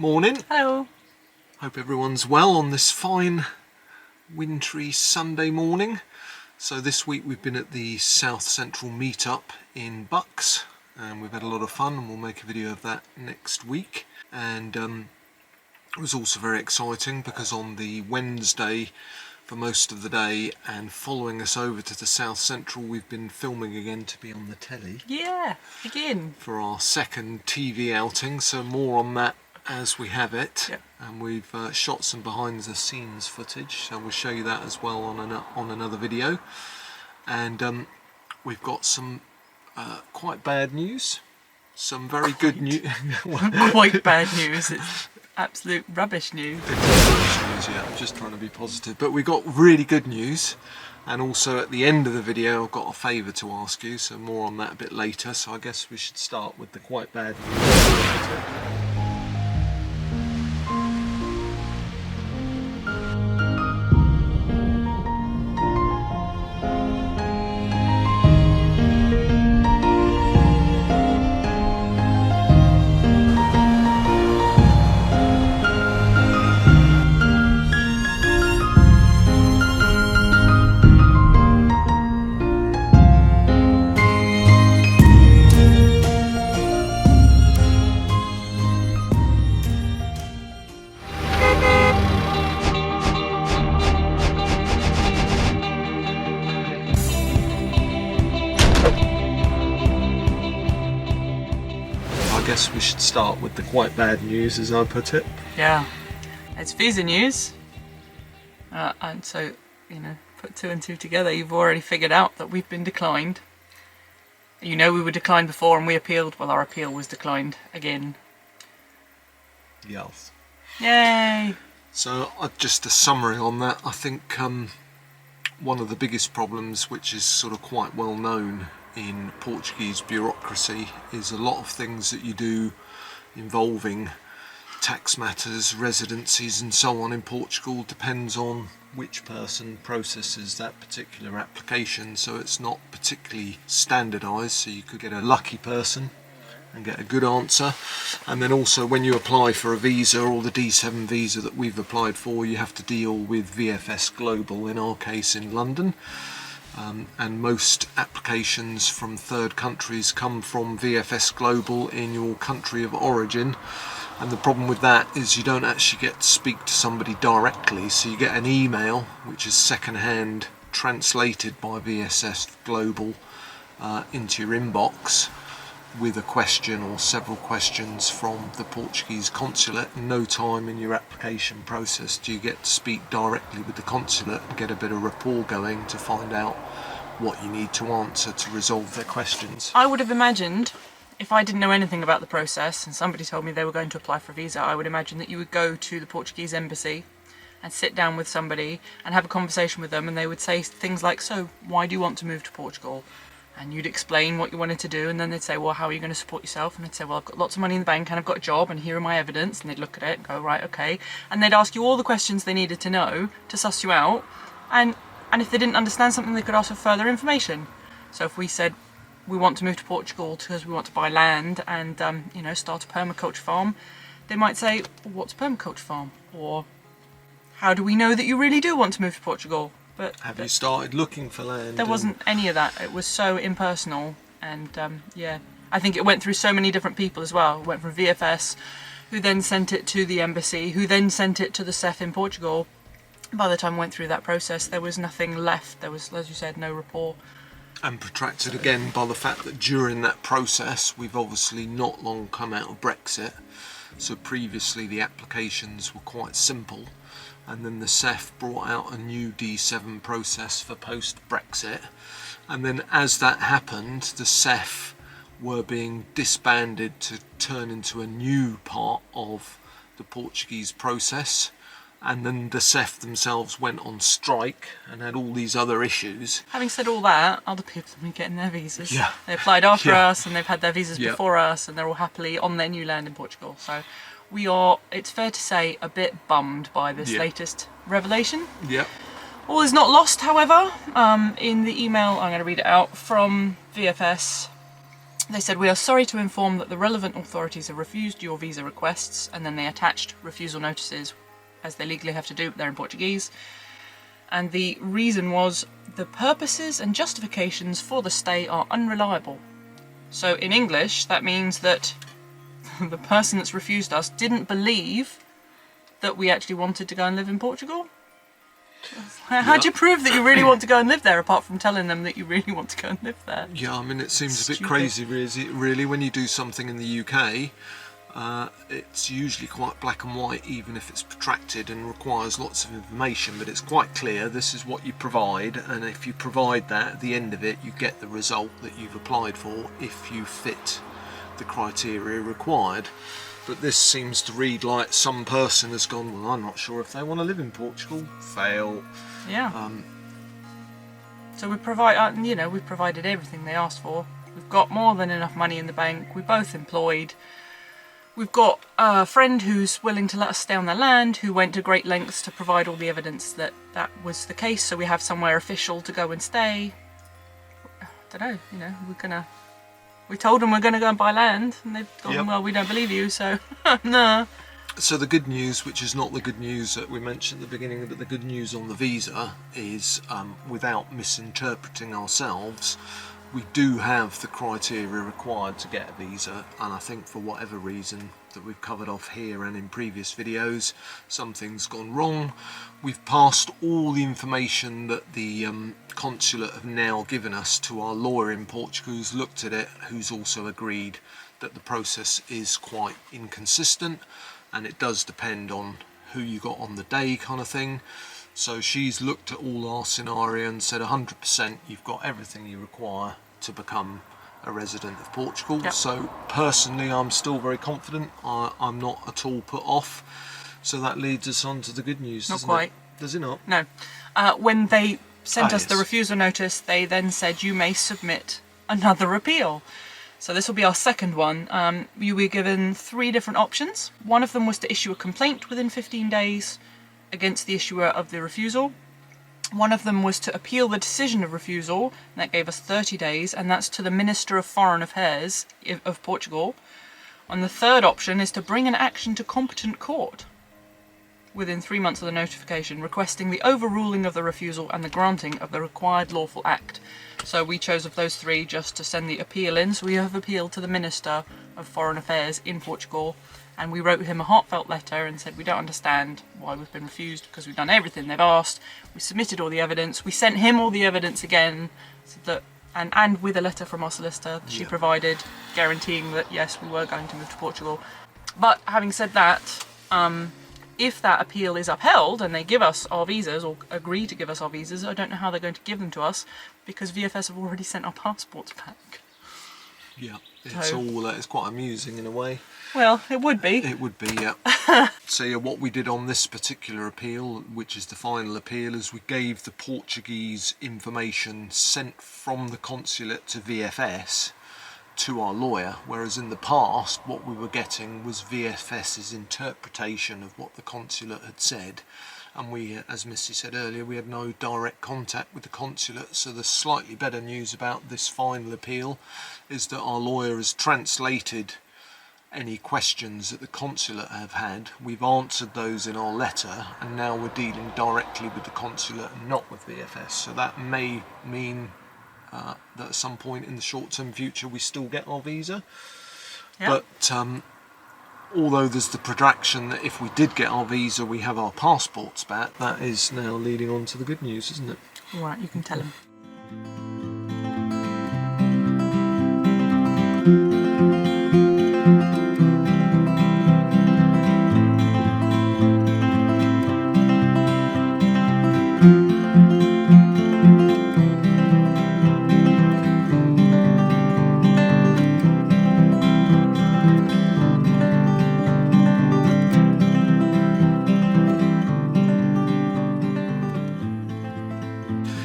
Morning. Hello. Hope everyone's well on this fine wintry Sunday morning. So this week we've been at the South Central meetup in Bucks and we've had a lot of fun, and we'll make a video of that next week. And it was also very exciting because on the Wednesday for most of the day and following us over to the South Central, we've been filming again to be on the telly. Yeah, again. For our second TV outing, so more on that as we have it. Yep. And we've shot some behind the scenes footage, so we'll show you that as well on another video. And we've got some quite bad news, some very good news. Quite bad news. It's absolute rubbish news. It's rubbish news, yeah. I'm just trying to be positive, but we got really good news. And also at the end of the video I've got a favour to ask you, so more on that a bit later. So I guess we should start with the quite bad news. I guess we should start with the quite bad news, as I put it. Yeah, it's visa news. And so, you know, put two and two together, you've already figured out that we've been declined. You know we were declined before and we appealed. Well, our appeal was declined again. Yes. Yay! So just a summary on that. I think one of the biggest problems, which is sort of quite well known in Portuguese bureaucracy, is a lot of things that you do involving tax matters, residencies and so on in Portugal depends on which person processes that particular application. So it's not particularly standardised, so you could get a lucky person and get a good answer. And then also when you apply for a visa, or the D7 visa that we've applied for, you have to deal with VFS Global, in our case in London. And most applications from third countries come from VFS Global in your country of origin. And the problem with that is you don't actually get to speak to somebody directly, so you get an email which is second-hand translated by VFS Global into your inbox with a question or several questions from the Portuguese consulate. No time in your application process do you get to speak directly with the consulate and get a bit of rapport going to find out what you need to answer to resolve their questions. I would have imagined, if I didn't know anything about the process and somebody told me they were going to apply for a visa, I would imagine that you would go to the Portuguese embassy and sit down with somebody and have a conversation with them, and they would say things like, so why do you want to move to Portugal? And you'd explain what you wanted to do, and then they'd say, well, how are you going to support yourself? And they'd say, well, I've got lots of money in the bank and I've got a job and here are my evidence. And they'd look at it and go, right, okay. And they'd ask you all the questions they needed to know to suss you out. And if they didn't understand something, they could ask for further information. So if we said we want to move to Portugal because we want to buy land and you know, start a permaculture farm, they might say, well, what's a permaculture farm? Or how do we know that you really do want to move to Portugal? But have you started looking for land? There wasn't any of that. It was so impersonal, and yeah, I think it went through so many different people as well. It went from VFS, who then sent it to the embassy, who then sent it to the CEF in Portugal. By the time I went through that process, there was nothing left. There was, as you said, no rapport. And protracted again by the fact that during that process, we've obviously not long come out of Brexit. So previously the applications were quite simple. And then the CEF brought out a new D7 process for post-Brexit. And then as that happened, the CEF were being disbanded to turn into a new part of the Portuguese process. And then the CEF themselves went on strike and had all these other issues. Having said all that, other people have been getting their visas. Yeah. They applied after us and they've had their visas Yeah. before us, and they're all happily on their new land in Portugal. So we are, it's fair to say, a bit bummed by this latest revelation. Yeah. All is not lost, however. In the email, I'm going to read it out, from VFS, They said, "We are sorry to inform that the relevant authorities have refused your visa requests," and then they attached refusal notices, as they legally have to do, but they're in Portuguese. And the reason was, "The purposes and justifications for the stay are unreliable." So in English, that means that the person that's refused us didn't believe that we actually wanted to go and live in Portugal. How do you prove that you really want to go and live there, apart from telling them that you really want to go and live there? Yeah, I mean, it seems Stupid. a bit crazy, really, when you do something in the UK. It's usually quite black and white, even if it's protracted and requires lots of information, but it's quite clear this is what you provide, and if you provide that, at the end of it you get the result that you've applied for if you fit the criteria required. But this seems to read like some person has gone, well, I'm not sure if they want to live in Portugal. Fail. Yeah. So we provide, we've provided everything they asked for. We've got more than enough money in the bank. We're both employed. We've got a friend who's willing to let us stay on their land, who went to great lengths to provide all the evidence that that was the case. So we have somewhere official to go and stay. I don't know, we told them we're going to go and buy land, and they've gone, Yep. Well, we don't believe you, so no. So the good news, which is not the good news that we mentioned at the beginning, but the good news on the visa is, without misinterpreting ourselves, we do have the criteria required to get a visa, and I think for whatever reason that we've covered off here and in previous videos, something's gone wrong. We've passed all the information that the consulate have now given us to our lawyer in Portugal, who's looked at it, who's also agreed that the process is quite inconsistent, and it does depend on who you got on the day, kind of thing. So she's looked at all our scenario and said 100% you've got everything you require to become a resident of Portugal. Yep. So personally I'm still very confident. I'm not at all put off. So that leads us on to the good news, Not doesn't quite. it? Does it not? No. When they sent us the Yes. refusal notice, they then said you may submit another appeal. So this will be our second one. You were given 3 different options. One of them was to issue a complaint within 15 days against the issuer of the refusal. One of them was to appeal the decision of refusal, and that gave us 30 days, and that's to the Minister of Foreign Affairs of Portugal. And the third option is to bring an action to competent court within 3 months of the notification, requesting the overruling of the refusal and the granting of the required lawful act. So we chose of those 3 just to send the appeal in. So we have appealed to the Minister of Foreign Affairs in Portugal, and we wrote him a heartfelt letter and said we don't understand why we've been refused, because we've done everything they've asked. We submitted all the evidence. We sent him all the evidence again, so that, and with a letter from our solicitor that she provided, guaranteeing that yes, we were going to move to Portugal. But having said that, if that appeal is upheld and they give us our visas, or agree to give us our visas, I don't know how they're going to give them to us, because VFS have already sent our passports back. Yeah. It's quite amusing in a way. Well, it would be. It would be, yeah. So yeah, what we did on this particular appeal, which is the final appeal, is we gave the Portuguese information sent from the consulate to VFS to our lawyer, whereas in the past what we were getting was VFS's interpretation of what the consulate had said, and we, as Missy said earlier, we had no direct contact with the consulate. So the slightly better news about this final appeal is that our lawyer has translated any questions that the consulate have had. We've answered those in our letter, and now we're dealing directly with the consulate and not with VFS. So that may mean that at some point in the short-term future we still get our visa. Yeah. But although there's the protraction that if we did get our visa we have our passports back, that is now leading on to the good news, isn't it? All right, you can tell him.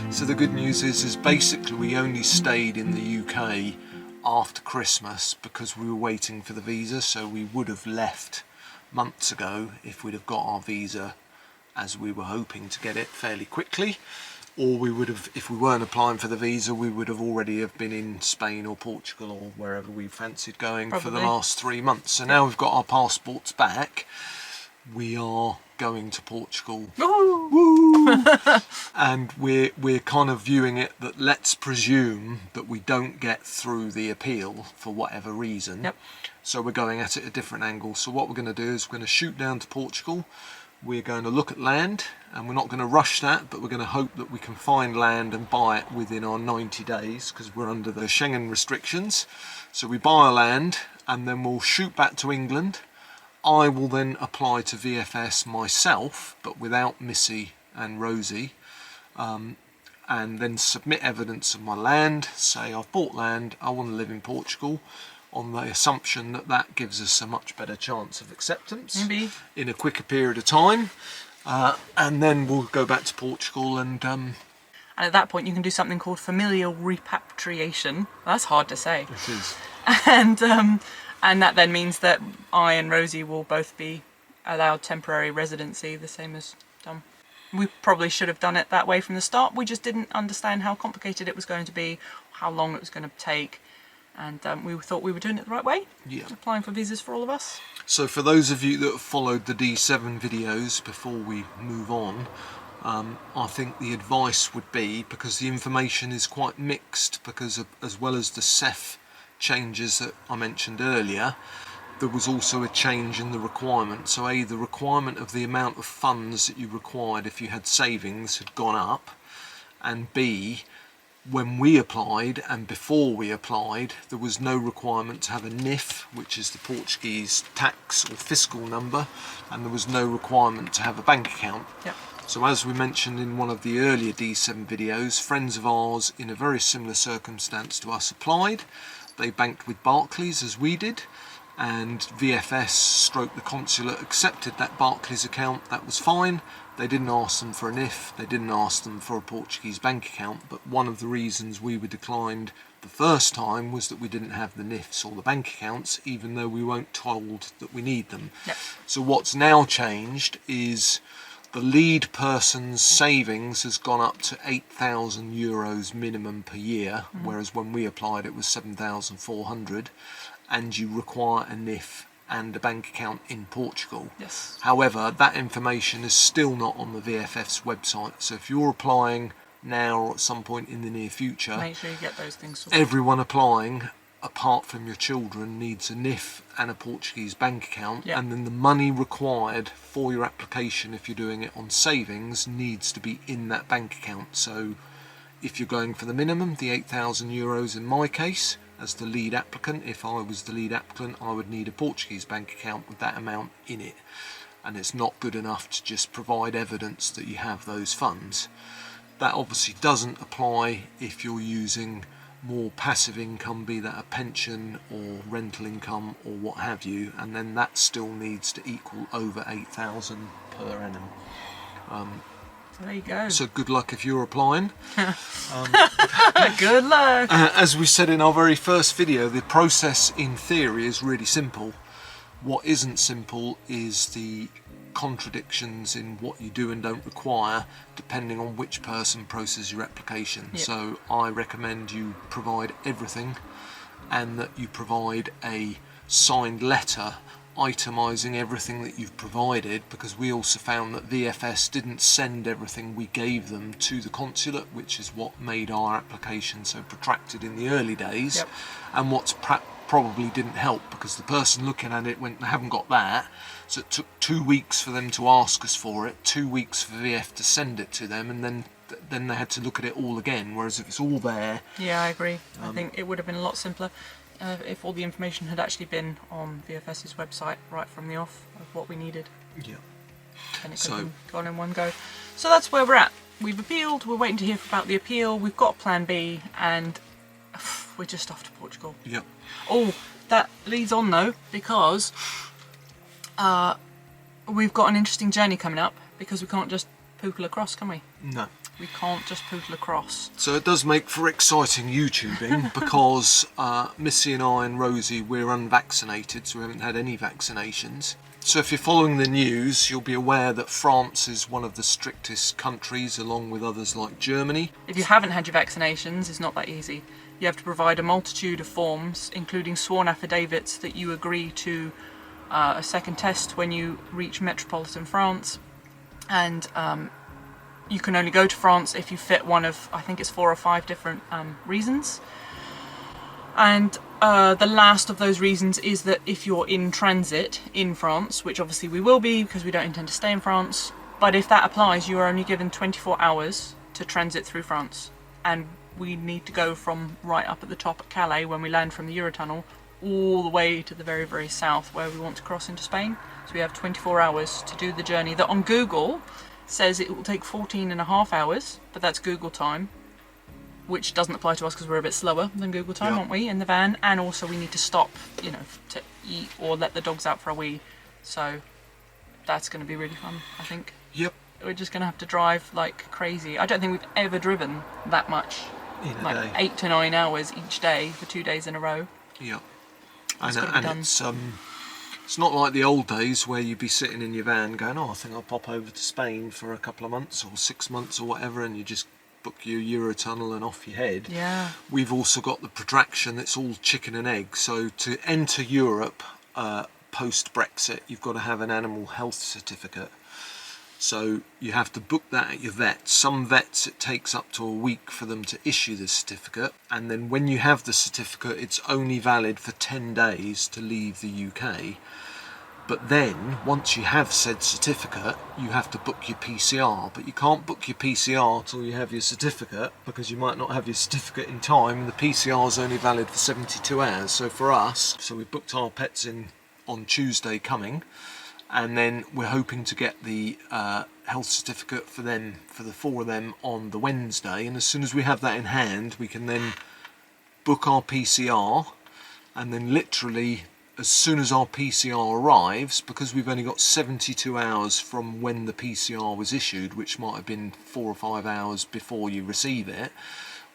So the good news is basically we only stayed in the UK after Christmas because we were waiting for the visa, so we would have left months ago if we'd have got our visa, as we were hoping to get it fairly quickly. or we would have, if we weren't applying for the visa, we would have already have been in Spain or Portugal or wherever we fancied going for the last 3 months. So now we've got our passports back, we are going to Portugal. Woo! And we're kind of viewing it that let's presume that we don't get through the appeal for whatever reason. Yep. So we're going at it a different angle. So what we're going to do is we're going to shoot down to Portugal. We're going to look at land, and we're not going to rush that, but we're going to hope that we can find land and buy it within our 90 days because we're under the Schengen restrictions. So we buy our land and then we'll shoot back to England. I will then apply to VFS myself, but without Missy and Rosie, and then submit evidence of my land, say I've bought land, I want to live in Portugal, on the assumption that that gives us a much better chance of acceptance in a quicker period of time, and then we'll go back to Portugal and at that point you can do something called familial repatriation. That's hard to say. It is. And that then means that I and Rosie will both be allowed temporary residency, the same as Dom. We probably should have done it that way from the start. We just didn't understand how complicated it was going to be, how long it was going to take. And we thought we were doing it the right way, applying for visas for all of us. So for those of you that have followed the D7 videos before we move on, I think the advice would be, because the information is quite mixed, because as well as the CEF changes that I mentioned earlier, there was also a change in the requirement. So A, the requirement of the amount of funds that you required if you had savings had gone up, and B, when we applied and before we applied, there was no requirement to have a NIF, which is the Portuguese tax or fiscal number, and there was no requirement to have a bank account. Yep. So as we mentioned in one of the earlier D7 videos, friends of ours in a very similar circumstance to us applied. They banked with Barclays as we did, and VFS stroke the consulate accepted that Barclays account. That was fine. They didn't ask them for a NIF, they didn't ask them for a Portuguese bank account, but one of the reasons we were declined the first time was that we didn't have the NIFs or the bank accounts, even though we weren't told that we need them. Yep. So what's now changed is the lead person's savings has gone up to €8,000 minimum per year, whereas when we applied it was 7,400, and you require a NIF and a bank account in Portugal. Yes. However, that information is still not on the VFF's website. So if you're applying now or at some point in the near future, make sure you get those things sorted. Everyone applying, apart from your children, needs a NIF and a Portuguese bank account, and then the money required for your application, if you're doing it on savings, needs to be in that bank account. So if you're going for the minimum, the €8,000 in my case, as the lead applicant, if I was the lead applicant, I would need a Portuguese bank account with that amount in it. And it's not good enough to just provide evidence that you have those funds. That obviously doesn't apply if you're using more passive income, be that a pension or rental income or what have you, and then that still needs to equal over 8,000 per annum. So there you go. So good luck if you're applying. Good luck. As we said in our very first video, the process in theory is really simple. What isn't simple is the contradictions in what you do and don't require, depending on which person processes your application. Yep. So I recommend you provide everything, and that you provide a signed letter itemising everything that you've provided, because we also found that VFS didn't send everything we gave them to the consulate, which is what made our application so protracted in the early days. Yep. And what's probably didn't help, because the person looking at it went, they haven't got that, so it took 2 weeks for them to ask us for it, 2 weeks for VF to send it to them, and then they had to look at it all again, whereas if it's all there... Yeah, I agree. I think it would have been a lot simpler if all the information had actually been on VFS's website right from the off of what we needed. Yeah. And it could have gone in one go. So that's where we're at. We've appealed, we're waiting to hear about the appeal, we've got plan B, and we're just off to Portugal. Yeah. Oh, that leads on though, because we've got an interesting journey coming up, because we can't just pootle across, can we? No. We can't just pootle across. So it does make for exciting YouTubing, because Missy and I and Rosie, we're unvaccinated, so we haven't had any vaccinations. So if you're following the news, you'll be aware that France is one of the strictest countries, along with others like Germany. If you haven't had your vaccinations, it's not that easy. You have to provide a multitude of forms, including sworn affidavits that you agree to a second test when you reach metropolitan France. And you can only go to France if you fit one of, I think it's 4 or 5 different reasons. And the last of those reasons is that if you're in transit in France, which obviously we will be because we don't intend to stay in France, but if that applies, you are only given 24 hours to transit through France. And we need to go from right up at the top at Calais when we land from the Eurotunnel all the way to the very, very south where we want to cross into Spain. So we have 24 hours to do the journey that on Google says it will take 14.5 hours, but that's Google time, which doesn't apply to us because we're a bit slower than Google time, aren't we, in the van? And also we need to stop, you know, to eat or let the dogs out for a wee. So that's going to be really fun, I think. Yep. We're just going to have to drive like crazy. I don't think we've ever driven that much. In a like day. 8 to 9 hours each day for 2 days in a row. Yep. It's gotta be And done. it's not like the old days where you'd be sitting in your van going, oh, I think I'll pop over to Spain for a couple of months or 6 months or whatever, and you just book your Eurotunnel and off you head. Yeah. We've also got the protraction that's all chicken and egg. So to enter Europe post-Brexit, you've got to have an animal health certificate. So you have to book that at your vet. Some vets, it takes up to a week for them to issue the certificate. And then when you have the certificate, it's only valid for 10 days to leave the UK. But then, once you have said certificate, you have to book your PCR. But you can't book your PCR till you have your certificate, because you might not have your certificate in time, and the PCR is only valid for 72 hours. So for us, we booked our pets in on Tuesday coming, and then we're hoping to get the health certificate for them, for the 4 of them, on the Wednesday. And as soon as we have that in hand, we can then book our PCR, and then literally as soon as our PCR arrives, because we've only got 72 hours from when the PCR was issued, which might have been 4 or 5 hours before you receive it,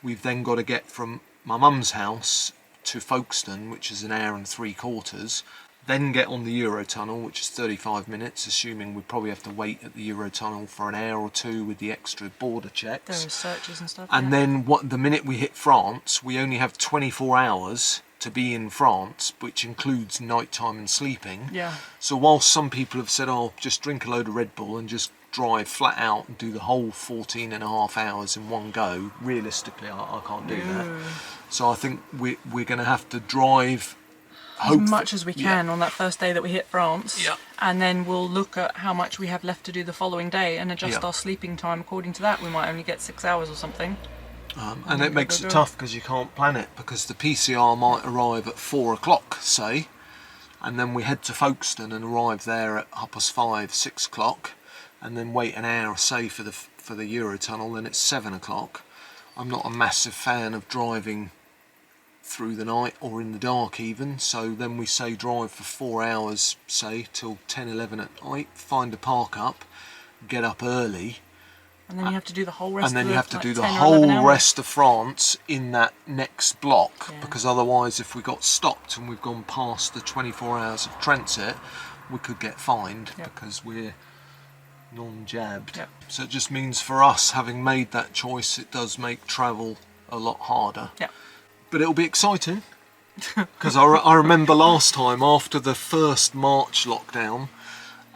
we've then got to get from my mum's house to Folkestone, which is 1 hour and 3/4, then get on the Eurotunnel, which is 35 minutes, assuming we probably have to wait at the Eurotunnel for 1 hour or 2 with the extra border checks. There are searches and stuff. And then the minute we hit France, we only have 24 hours to be in France, which includes nighttime and sleeping. Yeah. So whilst some people have said, oh, just drink a load of Red Bull and just drive flat out and do the whole 14.5 hours in one go, realistically I can't do that. So I think we're going to have to drive as much as we can on that first day that we hit France, Yeah. and then we'll look at how much we have left to do the following day and adjust Yeah. our sleeping time according to that. We might only get 6 hours or something. And it makes it tough because you can't plan it, because the PCR might arrive at 4 o'clock, say, and then we head to Folkestone and arrive there at 5:30, 6 o'clock, and then wait 1 hour, say, for the Eurotunnel, then it's 7 o'clock. I'm not a massive fan of driving through the night or in the dark even, so then we say drive for 4 hours, say, till 10, 11 at night, find a park up, get up early, And then you have to do the whole rest and then of you the, have to like, do the 10 or 11 whole hours. rest of France in that next block, Yeah. because otherwise if we got stopped and we've gone past the 24 hours of transit, we could get fined because we're non-jabbed. Yep. So it just means for us, having made that choice, it does make travel a lot harder. Yeah. But it'll be exciting, because I remember last time, after the first March lockdown,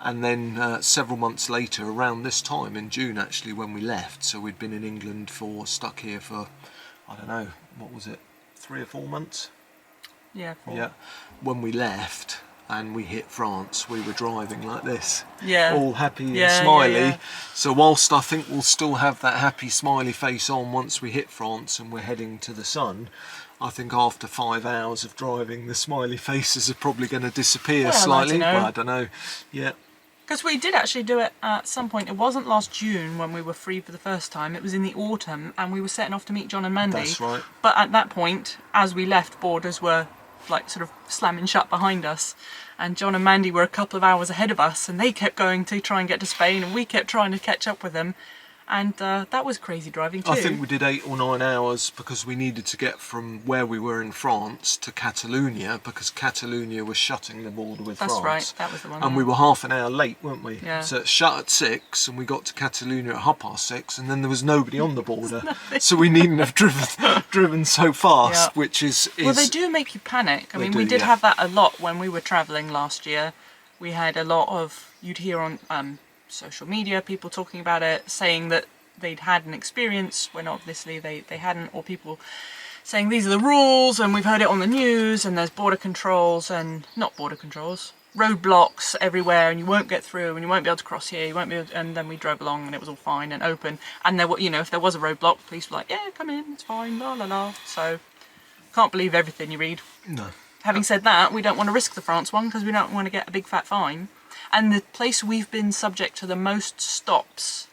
and then several months later, around this time in June actually, when we left, so we'd been in England stuck here for, I don't know, what was it, 3 or 4 months? Yeah. Yeah. When we left and we hit France, we were driving like this, Yeah. all happy and Yeah, smiley. yeah. So whilst I think we'll still have that happy smiley face on once we hit France and we're heading to the sun, I think after 5 hours of driving, the smiley faces are probably going to disappear Well, I slightly. don't know. But I don't know. Yeah. Because we did actually do it at some point. It wasn't last June when we were free for the first time. It was in the autumn, and we were setting off to meet John and Mandy. That's right. But at that point, as we left, borders were like sort of slamming shut behind us, and John and Mandy were a couple of hours ahead of us, and they kept going to try and get to Spain, and we kept trying to catch up with them. And that was crazy driving too. I think we did 8 or 9 hours because we needed to get from where we were in France to Catalonia because Catalonia was shutting the border with France. That's right, that was the one. And we were half an hour late, weren't we? Yeah. So it shut at 6 and we got to Catalonia at 6:30 and then there was nobody on the border. So we needn't have driven so fast, Yeah. which is... Well, they do make you panic. I mean, we do, did yeah. have that a lot when we were travelling last year. We had a lot of, you'd hear on social media, people talking about it, saying that they'd had an experience when obviously they hadn't, or people saying these are the rules and we've heard it on the news and there's border controls and not border controls, roadblocks everywhere and you won't get through and you won't be able to cross here, you won't be able to, and then we drove along and it was all fine and open, and there were, you know, if there was a roadblock, police were like, yeah, come in, it's fine, la la la. So can't believe everything you read. No. Having said that, we don't want to risk the France one because we don't want to get a big fat fine. And the place we've been subject to the most stops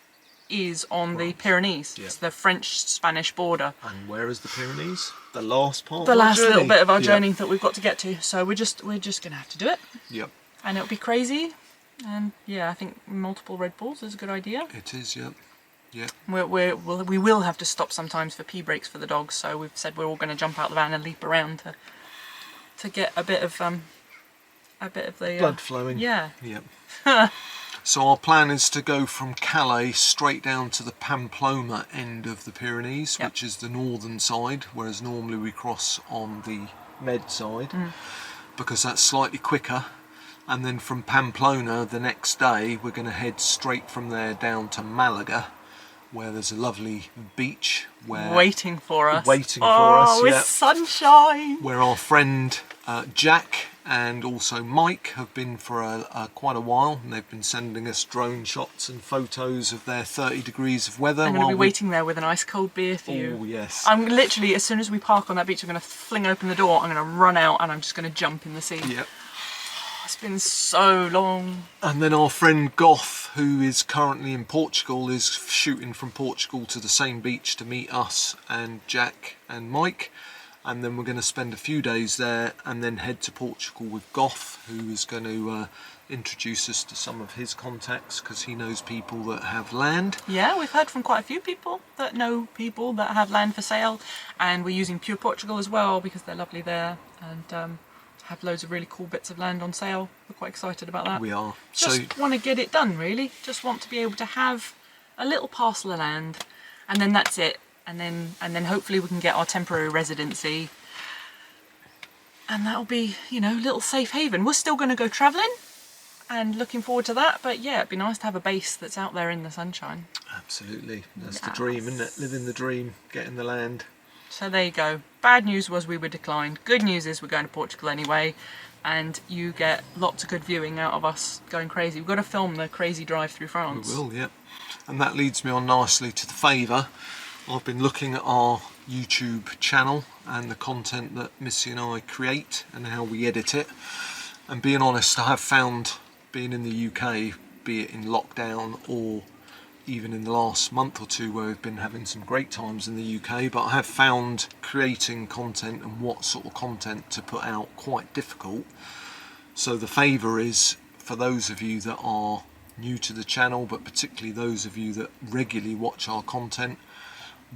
is on the Pyrenees. Yeah. It's the French-Spanish border. And where is the Pyrenees? The last part The of our last little journey. bit of our Yeah. journey that we've got to get to. So we're just going to have to do it. Yep. And it'll be crazy. And yeah, I think multiple Red Bulls is a good idea. It is, yep. Yeah. We will have to stop sometimes for pee breaks for the dogs. So we've said we're all going to jump out the van and leap around to get a bit of the Blood flowing. Yeah. Yep. So our plan is to go from Calais straight down to the Pamplona end of the Pyrenees, Yep. which is the northern side, whereas normally we cross on the Med side because that's slightly quicker. And then from Pamplona the next day we're going to head straight from there down to Malaga, where there's a lovely beach Waiting for us. With with sunshine. where our friend Jack and also Mike have been for quite a while, and they've been sending us drone shots and photos of their 30 degrees of weather. I'm going to be waiting there with an ice cold beer for you. Oh yes. I'm literally, as soon as we park on that beach, I'm going to fling open the door, I'm going to run out and I'm just going to jump in the sea. Yep. It's been so long. And then our friend Goth, who is currently in Portugal, is shooting from Portugal to the same beach to meet us and Jack and Mike. And then we're going to spend a few days there and then head to Portugal with Goth, who is going to introduce us to some of his contacts because he knows people that have land. Yeah, we've heard from quite a few people that know people that have land for sale, and we're using Pure Portugal as well because they're lovely there and have loads of really cool bits of land on sale. We're quite excited about that. We are. Just want to get it done, really. Just want to be able to have a little parcel of land, and then that's it. And then hopefully we can get our temporary residency, and that'll be, you know, a little safe haven. We're still going to go travelling and looking forward to that, but yeah, it'd be nice to have a base that's out there in the sunshine. Absolutely. That's the dream, isn't it? Living the dream, getting the land. So there you go. Bad news was we were declined. Good news is we're going to Portugal anyway, and you get lots of good viewing out of us going crazy. We've got to film the crazy drive through France. We will, yeah. And that leads me on nicely to the favour. I've been looking at our YouTube channel and the content that Missy and I create and how we edit it. And being honest, I have found being in the UK, be it in lockdown or even in the last month or two where we've been having some great times in the UK, but I have found creating content and what sort of content to put out quite difficult. So the favour is for those of you that are new to the channel, but particularly those of you that regularly watch our content,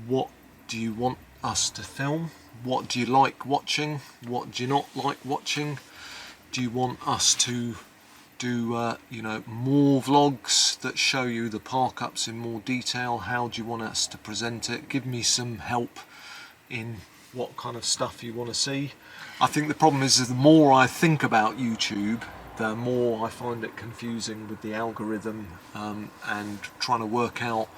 what do you want us to film? What do you like watching? What do you not like watching? Do you want us to do you know, more vlogs that show you the park-ups in more detail? How do you want us to present it? Give me some help in what kind of stuff you want to see. I think the problem is the more I think about YouTube, the more I find it confusing with the algorithm and trying to work out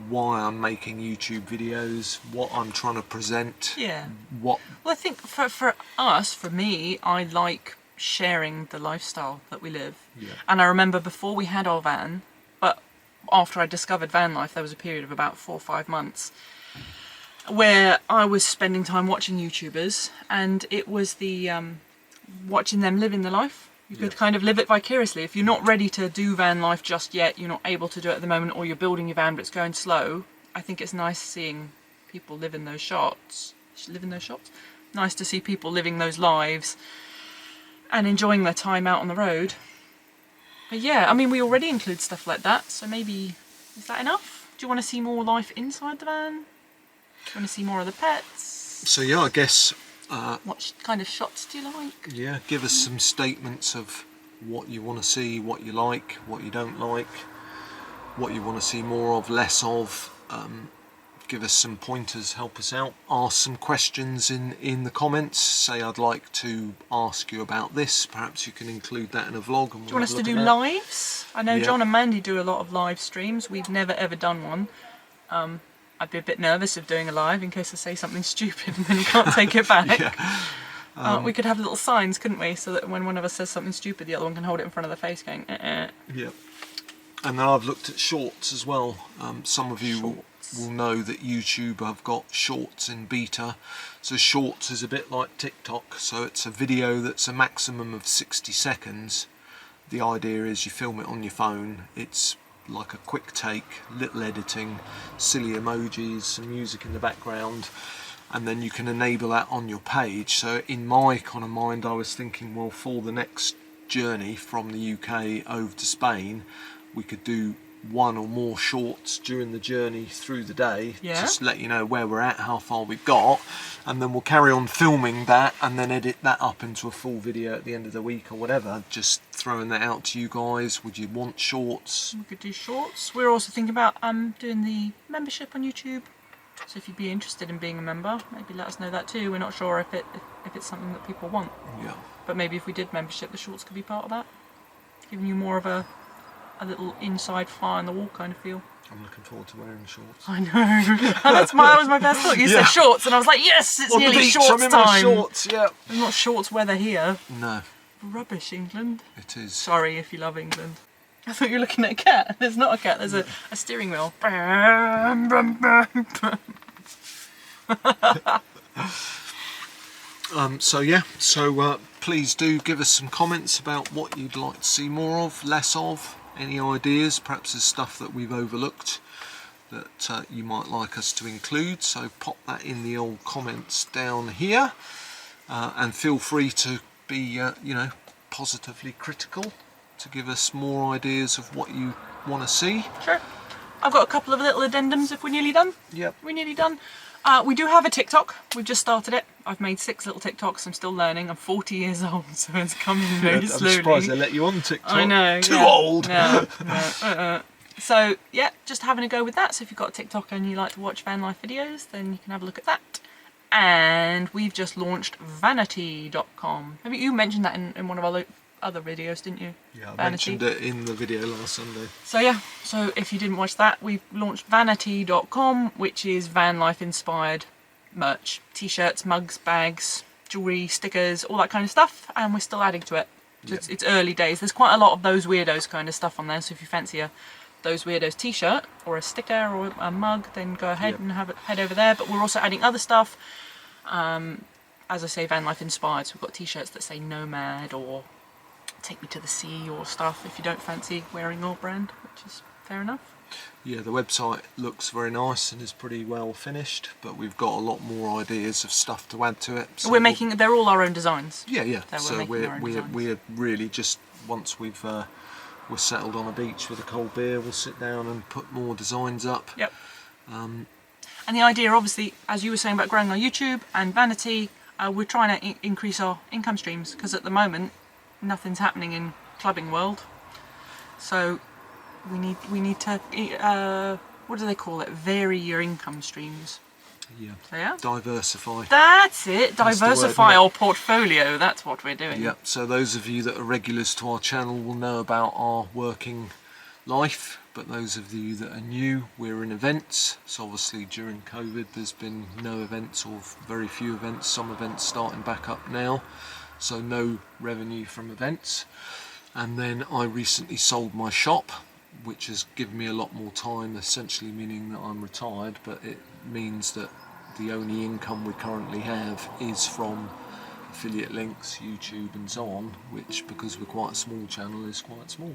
why I'm making YouTube videos, what I'm trying to present. Yeah. Well, I think for us, for me, I like sharing the lifestyle that we live. Yeah. And I remember before we had our van, but after I discovered van life, there was a period of about 4 or 5 months where I was spending time watching YouTubers, and it was the watching them living the life. You could kind of live it vicariously. If you're not ready to do van life just yet, you're not able to do it at the moment, or you're building your van but it's going slow, I think it's nice seeing people live in those shots. Nice to see people living those lives and enjoying their time out on the road. But yeah, I mean, we already include stuff like that, so maybe, is that enough? you want to see more life inside the van? Do you want to see more of the pets? So yeah, I guess What kind of shots do you like? yeah, give us some statements of what you want to see, what you like, what you don't like, what you want to see more of, less of. Give us some pointers, help us out. Ask some questions in the comments. Say, I'd like to ask you about this. Perhaps you can include that in a vlog. And Do you want us to do lives? I know John and Mandy do a lot of live streams. We've never ever done one. I'd be a bit nervous of doing a live in case I say something stupid and then you can't take it back. We could have little signs, couldn't we? So that when one of us says something stupid, the other one can hold it in front of the face going, Yeah. And then I've looked at shorts as well. Some of you will know that YouTube have got shorts in beta. So shorts is a bit like TikTok. So it's a video that's a maximum of 60 seconds. The idea is you film it on your phone. It's like a quick take, little editing, silly emojis, some music in the background, and then you can enable that on your page. So in my kind of mind, I was thinking, well, for the next journey from the UK over to Spain, we could do one or more shorts during the journey through the day, just let you know where we're at, how far we've got, and then we'll carry on filming that and then edit that up into a full video at the end of the week or whatever. Just throwing that out to you guys. Would you want shorts? We could do shorts. We're also thinking about doing the membership on YouTube. So if you'd be interested in being a member, maybe let us know that too. We're not sure if it's something that people want. Yeah. But maybe if we did membership, the shorts could be part of that, giving you more of a little inside fly on the wall kind of feel. I'm looking forward to wearing shorts. I know. That was my best thought. You said shorts, and I was like, yes, it's nearly shorts I'm in time. my shorts, yeah. It's not shorts weather here. No. Rubbish, England. It is. Sorry if you love England. I thought you were looking at a cat. There's not a cat. There's a steering wheel. So please do give us some comments about what you'd like to see more of, less of, any ideas. Perhaps there's stuff that we've overlooked that you might like us to include, so pop that in the old comments down here, and feel free to be positively critical, to give us more ideas of what you want to see. Sure. I've got a couple of little addendums if we're nearly done. Yep. We're nearly done. We do have a TikTok. We've just started it. I've made 6 little TikToks. I'm still learning. I'm 40 years old, so it's coming very slowly. I'm surprised they let you on TikTok. I know. Too old. No. So yeah, just having a go with that. So if you've got a TikTok and you like to watch van life videos, then you can have a look at that. And we've just launched vanity.com. Maybe you mentioned that in one of our other videos, didn't you? Yeah, I Vanity. mentioned it in the video last Sunday. So yeah, so if you didn't watch that, we've launched vanity.com, which is van life inspired merch. T-shirts, mugs, bags, jewellery, stickers, all that kind of stuff, and we're still adding to it. So it's early days. There's quite a lot of those Weirdos kind of stuff on there, so if you fancy those Weirdos t-shirt or a sticker or a mug, then go ahead and head over there. But we're also adding other stuff, as I say, van life inspired. So we've got t-shirts that say Nomad or Take Me to the Sea or stuff if you don't fancy wearing our brand, which is fair enough. Yeah, the website looks very nice and is pretty well finished, but we've got a lot more ideas of stuff to add to it. So they're all our own designs. Yeah. So we're really just, once we're settled on a beach with a cold beer, we'll sit down and put more designs up. Yep. And the idea, obviously, as you were saying about growing our YouTube and Vanity, we're trying to increase our income streams, because at the moment nothing's happening in clubbing world. So we need to what do they call it? Vary your income streams. Yeah. So yeah. Diversify. That's it. That's Diversify our portfolio. That's what we're doing. Yeah. So those of you that are regulars to our channel will know about our working life, but those of you that are new, we're in events. So obviously during COVID there's been no events or very few events. Some events starting back up now. So no revenue from events. And then I recently sold my shop, which has given me a lot more time, essentially meaning that I'm retired, but it means that the only income we currently have is from affiliate links, YouTube and so on, which, because we're quite a small channel, is quite small.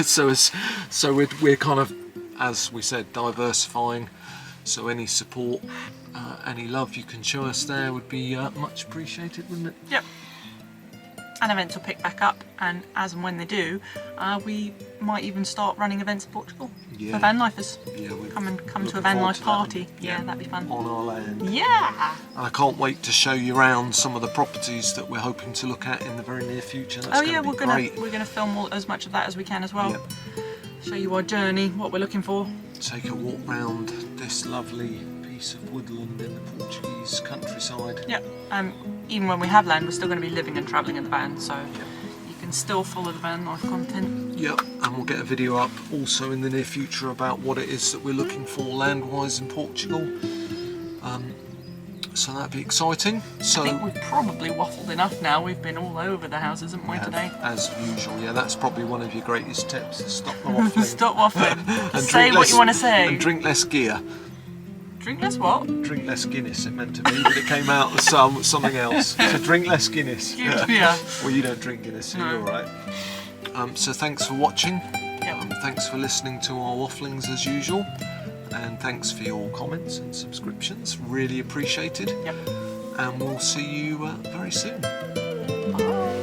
so we're kind of, as we said, diversifying. So any support, any love you can show us there would be much appreciated, wouldn't it? Yep. and events will pick back up, and as and when they do, we might even start running events in Portugal for van lifers. Yeah, Come to a van life party. Yeah, that'd be fun. On our land. Yeah! And I can't wait to show you around some of the properties that we're hoping to look at in the very near future. That's we're great. gonna film as much of that as we can as well. Yep. Show you our journey, what we're looking for. Take a walk round this lovely piece of woodland in the Portuguese countryside. Yeah. Even when we have land, we're still going to be living and travelling in the van, so you can still follow the van life content. Yep, and we'll get a video up also in the near future about what it is that we're looking for land-wise in Portugal. So that'd be exciting. So I think we've probably waffled enough now. We've been all over the houses, haven't we, today? As usual, yeah, that's probably one of your greatest tips, to stop the waffling. Stop waffling. And Say what you want to say. And drink less gear. Drink less what? Drink less Guinness, it meant to be, but it came out as something else. So drink less Guinness. Yeah. Well, you don't drink Guinness, so you're alright. So thanks for watching. Yeah. Thanks for listening to our wafflings as usual. And thanks for your comments and subscriptions. Really appreciated. Yep. And we'll see you very soon. Bye.